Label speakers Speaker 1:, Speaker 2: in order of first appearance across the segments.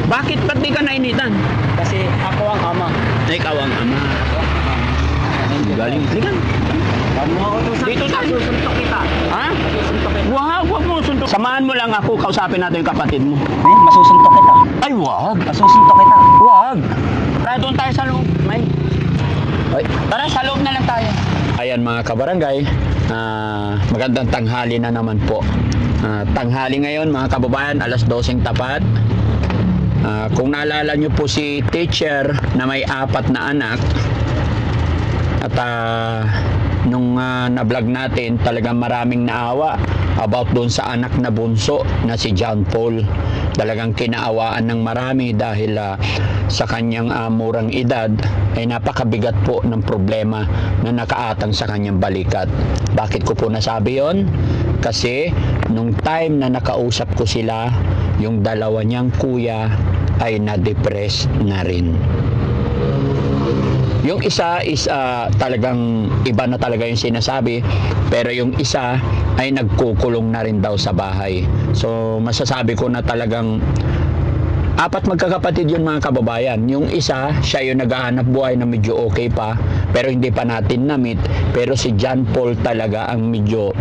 Speaker 1: Bakit ba't di ka nainitan?
Speaker 2: Kasi ako ang ama.
Speaker 1: Ikaw ang ama. Galing. Ligan. Dito tayo.
Speaker 2: Susuntok kita.
Speaker 1: Ha?
Speaker 2: Masusuntok kita.
Speaker 1: Wag mo suntok. Samahan mo lang ako, kausapin natin yung kapatid mo.
Speaker 2: Masusuntok kita.
Speaker 1: Ay, wag.
Speaker 2: Masusuntok kita.
Speaker 1: Wag. Tara, doon tayo sa loob. May. Ay, tara, sa loob na lang tayo. Ayan mga kabarangay, magandang tanghali na naman po. Tanghali ngayon mga kababayan, alas 12 tapat. Kung naalala nyo po si teacher na may 4 na anak, at nung na-vlog natin, talagang maraming naawa about doon sa anak na bunso na si John Paul. Talagang kinaawaan ng marami dahil sa kanyang murang edad ay napakabigat po ng problema na nakaatang sa kanyang balikat. Bakit ko po nasabi yon? Kasi nung time na nakausap ko sila, yung dalawa niyang kuya ay na-depress na rin. Yung isa is talagang iba na talaga yung sinasabi, pero yung isa ay nagkukulong na rin daw sa bahay. So masasabi ko na talagang 4 magkakapatid yun mga kababayan. Yung isa, siya yung naghahanap buhay na medyo okay pa, pero hindi pa natin na-meet. Pero si John Paul talaga ang medyo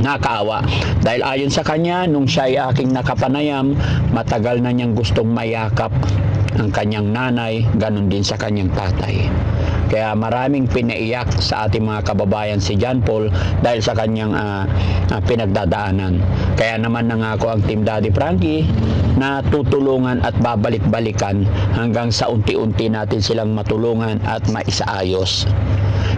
Speaker 1: nakaawa. Dahil ayon sa kanya, nung siya ay aking nakapanayam, matagal na niyang gustong mayakap ang kanyang nanay, ganun din sa kanyang tatay. Kaya maraming pinaiyak sa ating mga kababayan si John Paul dahil sa kanyang pinagdadaanan. Kaya naman nangako ang Team Daddy Frankie na tutulungan at babalik-balikan hanggang sa unti-unti natin silang matulungan at maisaayos.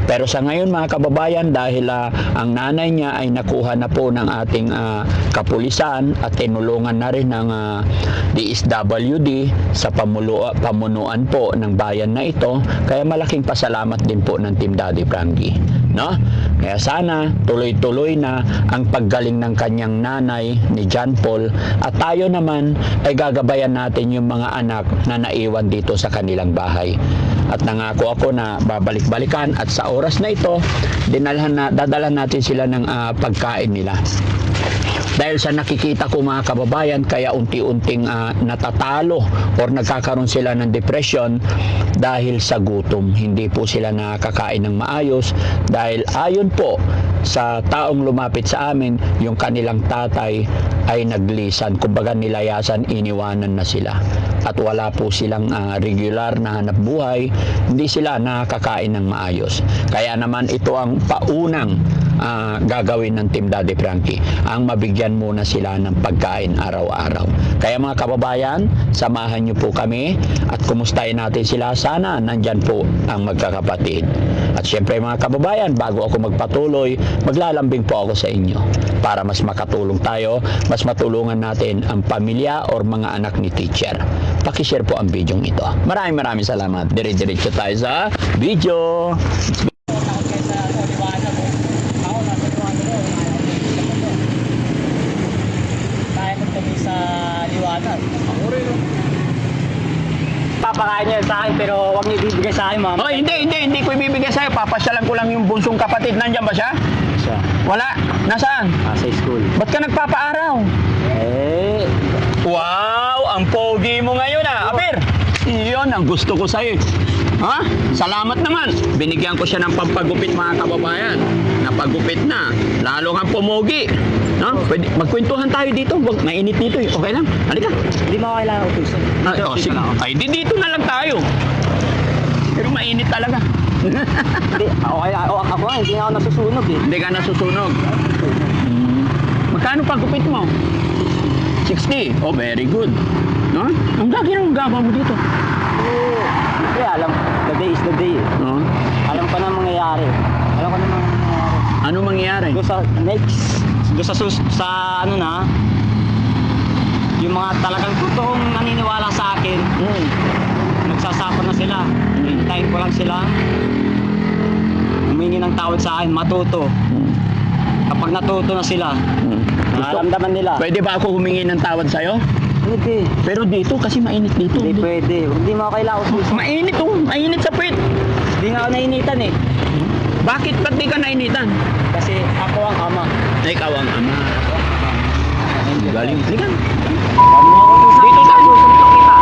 Speaker 1: Pero sa ngayon mga kababayan, dahil ang nanay niya ay nakuha na po ng ating kapulisan at tinulungan na rin ng DSWD sa pamunuan po ng bayan na ito, kaya malaking pasalamat din po ng Team Daddy Frankie, no? Kaya sana tuloy-tuloy na ang paggaling ng kanyang nanay ni John Paul, at tayo naman ay gagabayan natin yung mga anak na naiwan dito sa kanilang bahay. At nangako ako na babalik-balikan, at sa oras na ito dadalhan natin sila ng pagkain nila. Dahil sa nakikita ko mga kababayan, kaya unti-unting natatalo or nagkakaroon sila ng depression dahil sa gutom. Hindi po sila nakakain ng maayos dahil ayon po sa taong lumapit sa amin, yung kanilang tatay ay naglisan, kumbaga nilayasan, iniwanan na sila. At wala po silang regular na hanap buhay, hindi sila nakakain ng maayos. Kaya naman ito ang paunang gagawin ng Team Daddy Frankie, ang mabigyan muna sila ng pagkain araw-araw. Kaya mga kababayan, samahan niyo po kami at kumustahin natin sila. Sana nandyan po ang magkakapatid. At syempre mga kababayan, bago ako magpatuloy, maglalambing po ako sa inyo para mas makatulong tayo, mas matulungan natin ang pamilya or mga anak ni teacher. Pakishare po ang video ito. Maraming salamat. Dire-diretso tayo sa video.
Speaker 2: Papakain niya sa akin pero wag niyo ibibigay sa akin, ma'am.
Speaker 1: Oh, hindi ko ibibigay sa'yo. Papasyalan ko lang yung bunsong kapatid. Nandiyan ba siya?
Speaker 2: Siya.
Speaker 1: Wala. Nasaan?
Speaker 2: Sa school.
Speaker 1: Ba't ka nagpapaaraw? Wow! Ang pogi mo ngayon Apir! Iyon ang gusto ko sa'yo. Ha? Salamat naman. Binigyan ko siya ng pampagupit mga kababayan. Napagupit na. Lalo kang pumogi. No? Pwede, magkwentuhan tayo dito. Mainit dito eh. Okay lang? Halika.
Speaker 2: Hindi mo kailangan utusan.
Speaker 1: Sige. Ay, dito na lang tayo. Pero mainit talaga.
Speaker 2: Hindi, ako hindi ako nasusunog eh.
Speaker 1: Hindi ka nasusunog. Magkano pagupit mo? 60. Oh, very good. No? Ang laki ng gaba mo dito.
Speaker 2: Hindi, alam. The day is the day eh.
Speaker 1: No?
Speaker 2: Alam ko na mangyayari. Alam ko na mangyayari.
Speaker 1: Ano mangyayari?
Speaker 2: Doon sa next, doon sa ano na, yung mga talagang totoong naniniwala sa akin, nagsasapa na sila. Hintayin ko lang sila humingi ng tawad sa akin, matuto. Kapag natuto na sila, nararamdaman nila.
Speaker 1: Pwede ba ako humingi ng tawad sa'yo?
Speaker 2: Pwede.
Speaker 1: Pero dito, kasi mainit dito.
Speaker 2: Hindi pwede. Hindi mo kailangan utusan.
Speaker 1: Mainit mainit sa puwit.
Speaker 2: Hindi nga ako nainitan eh.
Speaker 1: Bakit? Ba't di ka nainitan?
Speaker 2: Kasi ako ang ama.
Speaker 1: Ikaw ang ama. Galing. Ligan.
Speaker 2: Dito tayo. Susuntok kita.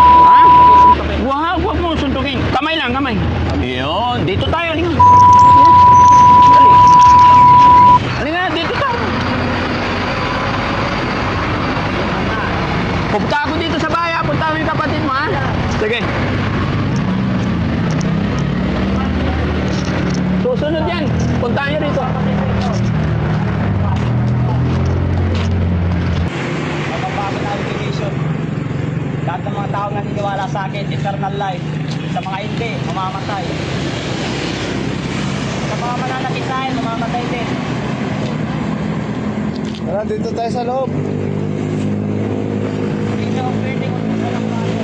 Speaker 1: Ayusin mo, ha? Sige. Susunod yan. Puntahan nyo rito.
Speaker 2: Mababago na obligation. Lahat ng mga tao naniniwala sa akin, eternal life. Sa mga hindi, mamamatay. Sa mga mananakit sa akin, mamamatay din.
Speaker 3: Tara, dito tayo sa loob.
Speaker 2: Hindi nyo pwedeng walang bago.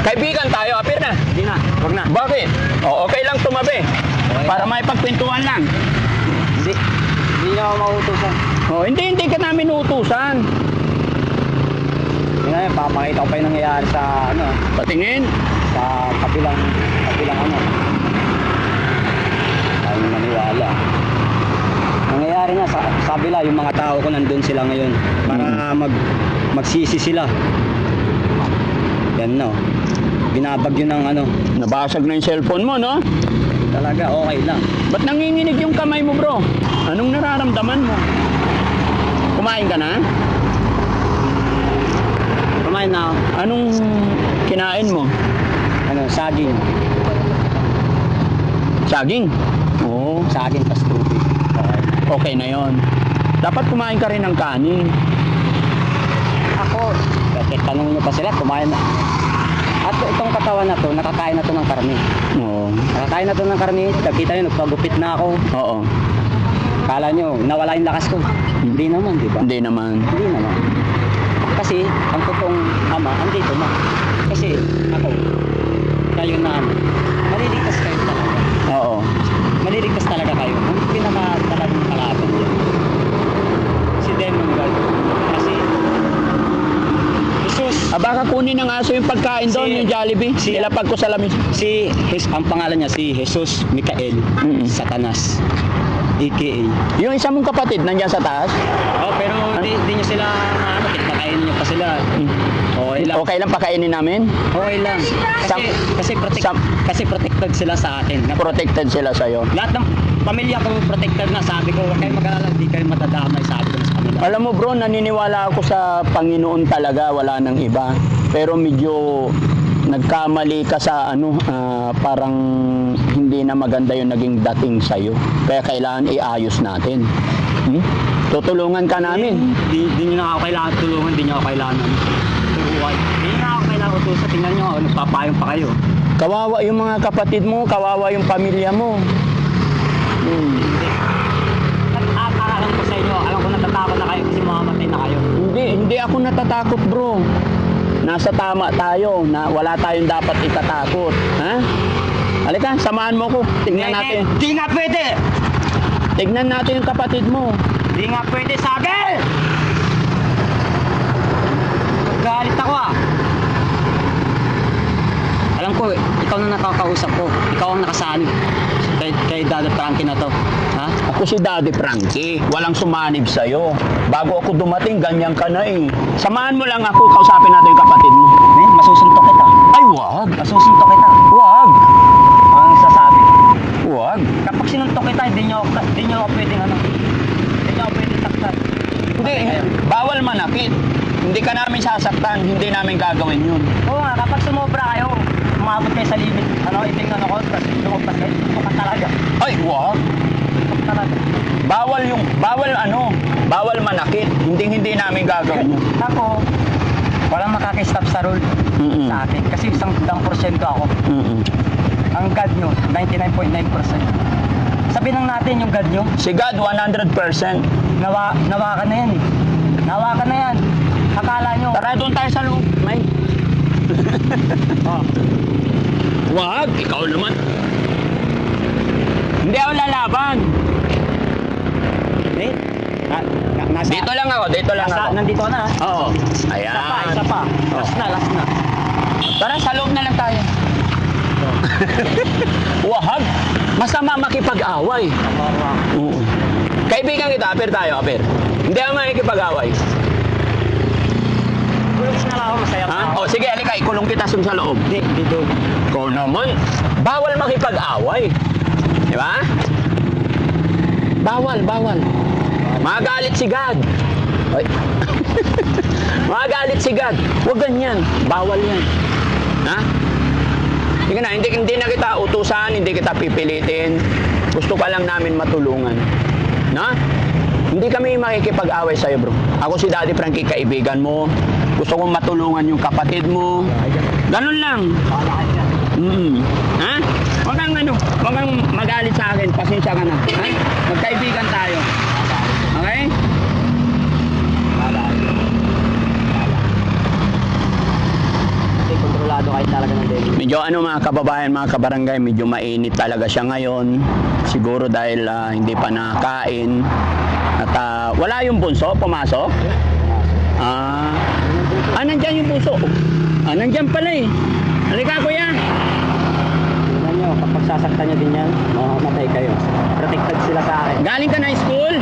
Speaker 1: Kaibigan tayo, apir na.
Speaker 2: Hindi na, huwag na.
Speaker 1: Bakit? O, okay lang tumabi. Para may pagpintuan lang.
Speaker 2: Hindi nyo ako mautusan.
Speaker 1: O, hindi ka namin utusan.
Speaker 2: Hindi na yun, papakita ko pa yung nangyayari sa ano,
Speaker 1: Patingin.
Speaker 2: sa kabilang ano. Ayaw nyo maniwala. Nangyayari na sa kabila, yung mga tao ko nandun sila ngayon para magsisi sila. Yan no. Binabagyo ng ano.
Speaker 1: Nabasag na yung cellphone mo, no?
Speaker 2: Talaga okay lang.
Speaker 1: Ba't nanginginig yung kamay mo, bro? Anong nararamdaman mo? Kumain ka na?
Speaker 2: Kumain na ako.
Speaker 1: Anong kinain mo?
Speaker 2: Ano, saging.
Speaker 1: Saging? Oo.
Speaker 2: Saging tas tubig. Okay.
Speaker 1: Okay na yon. Dapat kumain ka rin ng kanin.
Speaker 2: Ako, kasi tanong nyo pa sila, kumain na. At itong katawan na to, nakakain na to ng karne.
Speaker 1: Oo.
Speaker 2: Nakakain na to ng karne, nakita nyo, nagpagupit na ako.
Speaker 1: Oo.
Speaker 2: Kala nyo, nawala yung lakas ko. Hindi naman, di ba?
Speaker 1: Hindi naman.
Speaker 2: Hindi naman. Kasi, ang totoong ama, andito na. Kasi, ako, kayo na ano, maliligtas kayo talaga.
Speaker 1: Oo.
Speaker 2: Maliligtas talaga kayo. Ang pinaka talagang kalaban dyan. Si Demon God. Kasi, Jesus,
Speaker 1: Baka kunin ng aso yung pagkain doon, yung Jollibee. Ilapag ko sa lamin.
Speaker 2: ang pangalan niya, si Jesus Mikael Satanas. AKA.
Speaker 1: Yung isa mong kapatid, nandiyan sa taas?
Speaker 2: Oh, pero di nyo sila, ano, kinakain nyo pa sila. Okay lang.
Speaker 1: Okay lang pakainin namin?
Speaker 2: Okay lang. Kasi protected sila sa akin.
Speaker 1: Protected sila sa'yo.
Speaker 2: Lahat ng pamilya kong protected na, sabi ko, huwag kayo mag-alala, hindi kayo matadamay, sabi ko sa kanila.
Speaker 1: Alam mo bro, naniniwala ako sa Panginoon talaga, wala nang iba. Pero medyo nagkamali ka sa parang hindi na maganda yung naging dating sa'yo. Kaya kailangan iayos natin. Tutulungan ka namin.
Speaker 2: Di nyo na ako kailangan tulungan, di nyo ako kailangan turuan. Di nyo na ako kailangan utusan, tingnan nyo, nagpapayong pa kayo.
Speaker 1: Kawawa yung mga kapatid mo, kawawa yung pamilya mo.
Speaker 2: Alam ko sa inyo, alam ko natatakot na kayo kasi mamamatay na kayo.
Speaker 1: Hindi ako natatakot bro. Nasa tama tayo, na wala tayong dapat itatakot. Ha? Halika, samahan mo ko. Tignan natin.
Speaker 2: Di nga pwede!
Speaker 1: Tignan natin yung kapatid mo.
Speaker 2: Di nga pwede, sabi! Galit ako ah. Alam ko, ikaw na nakakausap ko. Ikaw ang nakasanib kay Daddy Frankie na to. Ha?
Speaker 1: Ako si Daddy Frankie. Walang sumanib sa'yo. Bago ako dumating, ganyan ka na eh. Samahan mo lang ako, kausapin natin yung kapatid mo.
Speaker 2: Eh, masusuntok kita.
Speaker 1: Ay, wag.
Speaker 2: Masusuntok kita.
Speaker 1: Wag.
Speaker 2: Ang sasabi.
Speaker 1: Wag.
Speaker 2: Kapag sinuntok kita, hindi nyo ako pwedeng hindi nyo ako pwedeng taktan.
Speaker 1: Hindi, bawal manakit. Hindi ka namin sasaktan, hindi namin gagawin yun.
Speaker 2: Oo nga, kapag sumobra kayo, umabot kayo sa limit, itingnan ako, tapos lumagpas kayo, tutok ka talaga.
Speaker 1: Ay, wag.
Speaker 2: Tutok talaga.
Speaker 1: Bawal manakit. Hindi namin gagawin yun.
Speaker 2: Ako, walang makakistop sa rule sa akin. Kasi 1% ako. Ang God nyo, 99.9%. Sabihin lang natin yung God nyo,
Speaker 1: Si God, 100%.
Speaker 2: nawa ka na yan eh. Nawa ka na yan. Akala nyo,
Speaker 1: Tara, doon tayo sa loob. May.
Speaker 2: oh,
Speaker 1: Wag, ikaw naman. Hindi ako lalaban.
Speaker 2: eh, nasa,
Speaker 1: Dito lang ako.
Speaker 2: nandito ka na.
Speaker 1: Oo. Ayan.
Speaker 2: Isa pa. Last na.
Speaker 1: Tara, sa loob na lang tayo. Wag. Masama makipag-away. Oo. Kaibigan kita, apir tayo, apir. Hindi ako makikipag-away.
Speaker 2: Kulong na lang ako, masaya pa
Speaker 1: Ha?
Speaker 2: ako.
Speaker 1: O sige, halika, ikulong kita sa loob.
Speaker 2: Dito.
Speaker 1: Ikaw naman. Bawal makipag-away. Di ba? Bawal. Magalit si God. Ay. Magalit si God. Huwag ganyan. Bawal yan. Ha? Sige na, hindi na kita utusan, hindi kita pipilitin. Gusto ka lang namin matulungan. Na? Hindi kami makikipag-away sa'yo, bro. Ako si Daddy Frankie, kaibigan mo. Gusto kong matulungan yung kapatid mo. Ganun lang. Ha? Huwag kang magalit sa akin. Pasensya ka na. Ha? Magkaibigan tayo. Okay?
Speaker 2: Kasi kontrolado kayo talaga ng David.
Speaker 1: Medyo mga kababayan, mga kabarangay, medyo mainit talaga siya ngayon. Siguro dahil hindi pa nakakain. At wala yung bunso, pumasok. Nandyan yung bunso. Nandyan pala eh. Halika kuya.
Speaker 2: Tingnan nyo, kapag sasaktan nyo din yan, mamamatay kayo. Protected sila sa akin.
Speaker 1: Galing ka na school?